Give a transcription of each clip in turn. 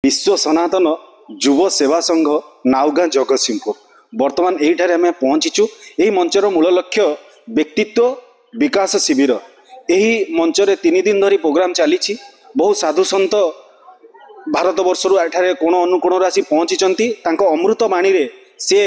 विश्व सनातन युव सेवा संघ नाउगाँ जगतसिंहपुर बर्तमान यहीठार आम पहुँचीचु। यही मंचर मूल लक्ष्य व्यक्तित्व विकास शिविर। यही मंचरे 3 दिन धरी प्रोग्राम चली। बहु साधु सन्त भारत वर्षर एठारे कोण अनुकोण आसी पहुँची। अमृत बाणी रे से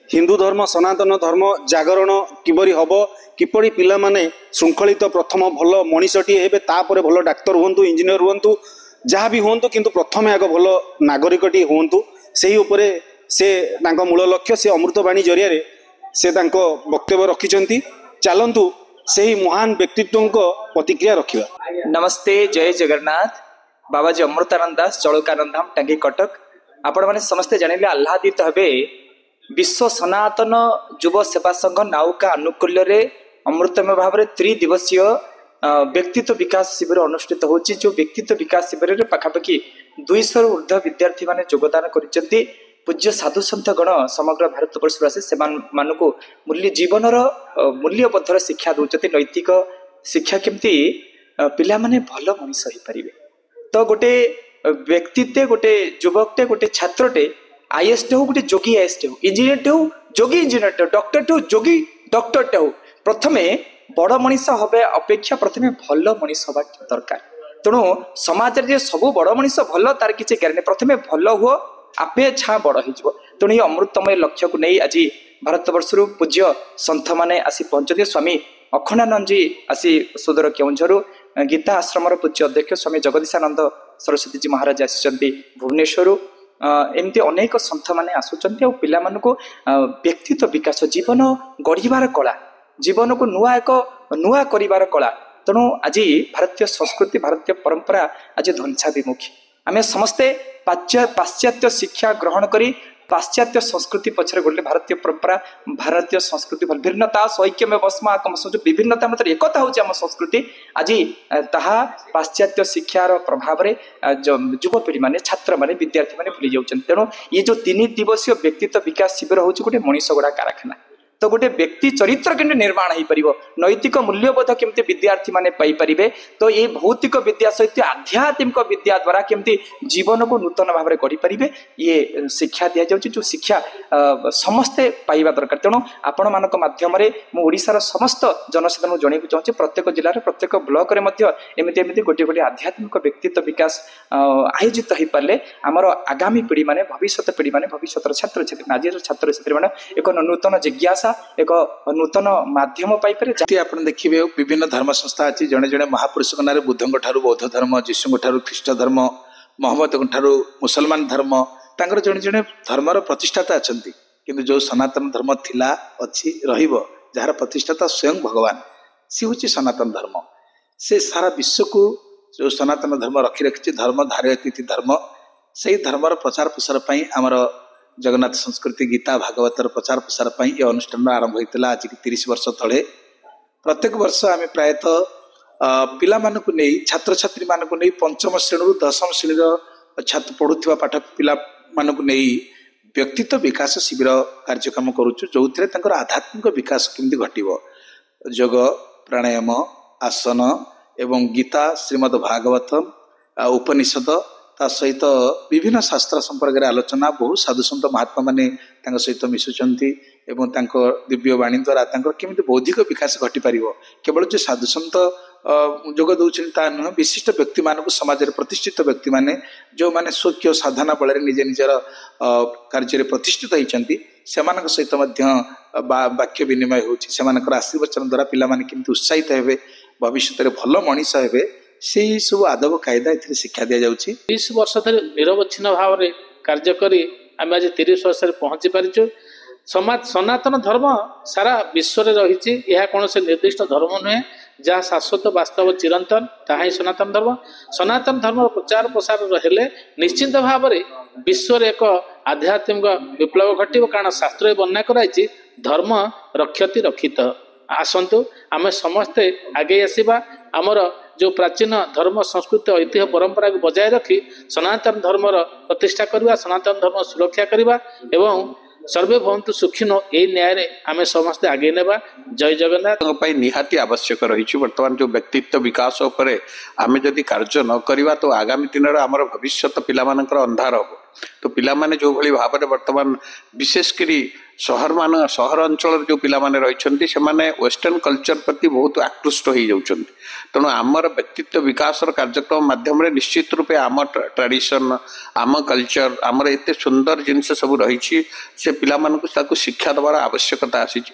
हिंदू धर्म सनातन धर्म जागरण किपरि हब, किपरि पिला माने श्रृंखलित प्रथम भल मनीषटी हेबे, तापर भल डाक्तर हुंतु, इंजीनियर हुंतु, जहाँ भी हूँ किंतु प्रथम आग भल नागरिकटी हूँ। से उपरे से मूल लक्ष्य से अमृतवाणी जरिया से वक्तव्य रखिंट। चलतु से ही महान व्यक्तित्व प्रतिक्रिया रखा। नमस्ते, जय जगन्नाथ। बाबाजी अमृतानंद दास, चौड़कानंद धाम, टांगी, कटक। आपण मैंने समस्ते जानिले आह्लादित हेबे। विश्व सनातन युव सेवा संघ नाउका आनुकूल्य अमृतमय भाव में 3 दिवसीय व्यक्तित्व विकास शिविर अनुष्ठित होची। जो व्यक्तित्व विकास शिविर रे पाखापाखि 200 ऊर्ध्व विद्यार्थी माने योगदान करिसेंती। पूज्य साधु सन्त गण समग्र भारत वर्ष आसी से मानकु मूल्य जीवनर मूल्यबोधर शिक्षा दउचती। नैतिक शिक्षा केमती पिला माने भल मनीष होई परिबे। तो गोटे व्यक्तित्व, गोटे युवकटे, गोटे छात्रटे आईएएस हो, गोटे जोगी आईएएस हो, इंजीनियर हो, जोगी इंजीनियर हो, डॉक्टर हो, जोगी डॉक्टर हो। प्रथमे बड़ मनीष हबे अपेक्षा प्रथमे भल मनीष हबा दरकार। तेणु समाज रे सब बड़ मनीष भल तार किसी गारंटी। प्रथमे भल हुआ आपे छा बड़ हो। तेणु ये अमृतमय लक्ष्य को नहीं आज भारत वर्ष पूज्य सन्थ माने आसी पहुंचते। स्वामी अखंडानंद जी आसी सुदूर केउंझर गीता आश्रम पूज्य अध्यक्ष स्वामी जगदीशानंद सरस्वती जी महाराज आसी भुवनेश्वर। एमती अनेक सन्थ माने आसुचंती। और पिला मानकु व्यक्तित्व विकास, जीवन गढ़िबार कला, जीवन को नुआ एक नुआ करिबार कला। तेणु आज भारतीय संस्कृति, भारतीय परंपरा आज ध्वंसा विमुखी। आम समस्ते पाश्चात्य शिक्षा ग्रहण करी पाश्चात्य संस्कृति पछरे गोले भारतीय परंपरा, भारतीय संस्कृति भिन्नता सौक्य में बसमा जो विभिन्नता मत एकता हूँ आम संस्कृति। आज ताहा पाश्चात्य शिक्षार प्रभाव में युवपीढ़ी माने, छात्र माने, विद्यार्थी माने भूली जाउछन। तेणु ये जो 3 दिवसीय व्यक्तित्व विकास शिविर हूँ गोटे मनीष गड़ा कारखाना। तो गोटे व्यक्ति चरित्र केमती निर्माण हो पार, नैतिक मूल्यबोध केमती विद्यार्थी माने पाई परिबे। तो ये भौतिक विद्या सहित आध्यात्मिक विद्या द्वारा केमती जीवन को नूतन भाव में गढ़ी पारिबे, ये शिक्षा दि जाउछि। जो शिक्षा समस्ते पाइबा दरकार। तेणु आपण मानक माध्यम रे मु ओडिसार समस्त जनसाधारण जणाइबा चाहूछि, प्रत्येक जिल्ला रे प्रत्येक ब्लॉक रे मध्य एमिति एमिति गोटे गोटे आध्यात्मिक व्यक्तित्व विकास आयोजित हो पारे आमर आगामी पीढ़ी माने, भविष्य पीढ़ी माने, भविष्य छात्र छात्री, आज छात्र छात्री माने एक नूतन जिज्ञासा, एक नूतन माध्यम पाइपर। आप देखिए विभिन्न धर्म संस्था अच्छी। जड़े जड़े महापुरुष ना बुद्धों ठारू बौद्ध धर्म, जीशु ठारू ख्रीष्ट धर्म, मोहम्मद ठारू मुसलमान धर्म, तांकर जड़े जड़े धर्मर प्रतिष्ठाता अच्छा। किंतु जो सनातन धर्म थिला अच्छी रहिबो, जार प्रतिष्ठाता स्वयं भगवान, सी हूँ सनातन धर्म। से सारा विश्व को जो सनातन धर्म रखी रखी, धर्म धारे अतिथि धर्म, से धर्मर प्रचार प्रसार पाई आमर जगन्नाथ संस्कृति गीता भागवतर प्रचार प्रसार पर यह अनुष्ठान आरंभ होता। आज की 30 वर्ष तले प्रत्येक वर्ष आम प्रायतः पिला मानकु नहीं, छात्र छात्री मानकु नहीं, 5म श्रेणी रु 10म श्रेणी छात्र पढ़ुवा पाठ पिला मानकु नहीं व्यक्तित्व विकास शिविर कार्यक्रम करुचु। जो थे आध्यात्मिक विकास केमती घटिबो, योग प्राणायाम आसन एवं गीता श्रीमद भागवतम उपनिषद सहित विभिन्न शास्त्र संपर्क में आलोचना। बहु साधु सन्त महात्मा माने सहित मिशुचंती एवं दिव्य वाणी द्वारा केमिति बौद्धिक विकास घटी पारिबो। केवल जो साधु सन्त जोग दौरान ता नुह, विशिष्ट व्यक्ति मानक समाज में प्रतिष्ठित व्यक्ति माने जो माने स्वकीय साधना बल निजे निजर कार्य प्रतिष्ठित होती से सहित वाक्य विनिमय होकर आशीर्वचन द्वारा पिला माने केमिति उत्साहित हेबे, भविष्य में भल मनीष हेबे, से सब आदब कायदा ए शिक्षा दि जाउछि। 30 वर्ष धरि निरवच्छिन्न भाव में कार्य करी आम आज 30 वर्ष पहुंची पारिछु। समाज सनातन धर्म सारा विश्व में रही। यह कौन से निर्दिष्ट धर्म नुहे, जहाँ शाश्वत वास्तव चिरंतन, ताहा ही सनातन धर्म। सनातन धर्म प्रचार प्रसार हेले निश्चिंत भाव में विश्व एक आध्यात्मिक विप्लव घटिब। कारण शास्त्र वर्णना कराई धर्म रक्षति रक्षित। आसतु आम समस्ते आगे आसवा, आमर जो प्राचीन धर्म संस्कृति ऐतिह्य परंपरा को बजाय रखी सनातन धर्मर प्रतिष्ठा करवा, सनातन धर्म सुरक्षा करवा एवं सर्वे भवन्तु सुखिनो ए न्याय रे आमे समस्ते आगे नेबा। जय जगन्नाथ। ପାଇଁ ନିହାତି ଆବଶ୍ୟକ ରହିଛି। ବର୍ତ୍ତମାନ ଯେଉଁ ବ୍ୟକ୍ତିତ୍ୱ ବିକାଶ ଉପରେ ଆମେ ଯଦି କାର୍ଯ୍ୟ ନ କରିବା ତ ଆଗାମୀ ଦିନରେ ଆମର ଭବିଷ୍ୟତ ପିଲାମାନଙ୍କର ଅନ୍ଧାର ହେବ। ତ ପିଲାମାନେ ଯେଉଁଭଳି ଭାବରେ ବର୍ତ୍ତମାନ ବିଶେଷ କରି ସହର ଅଞ୍ଚଳରେ ଯେଉଁ ପିଲାମାନେ ରହିଛନ୍ତି ସେମାନେ ୱେଷ୍ଟର୍ଣ୍ଣ କଲଚର ପ୍ରତି ବହୁତ ଆକୃଷ୍ଟ ହୋଇଯାଉଛନ୍ତି। ତେଣୁ ଆମର ବ୍ୟକ୍ତିତ୍ୱ ବିକାଶର କାର୍ଯ୍ୟକ୍ରମ ମାଧ୍ୟମରେ ନିଶ୍ଚିତ ରୂପେ ଆମ ଟ୍ରାଡିସନ୍ ଆମ କଲଚର ଆମର ଏତେ ସୁନ୍ଦର ଜିନିଷ ସବୁ ରହିଛି ସେ ପିଲାମାନଙ୍କୁ ତାକୁ ଶିକ୍ଷା ଦେବାର ଆବଶ୍ୟକତା ଆସିଛି।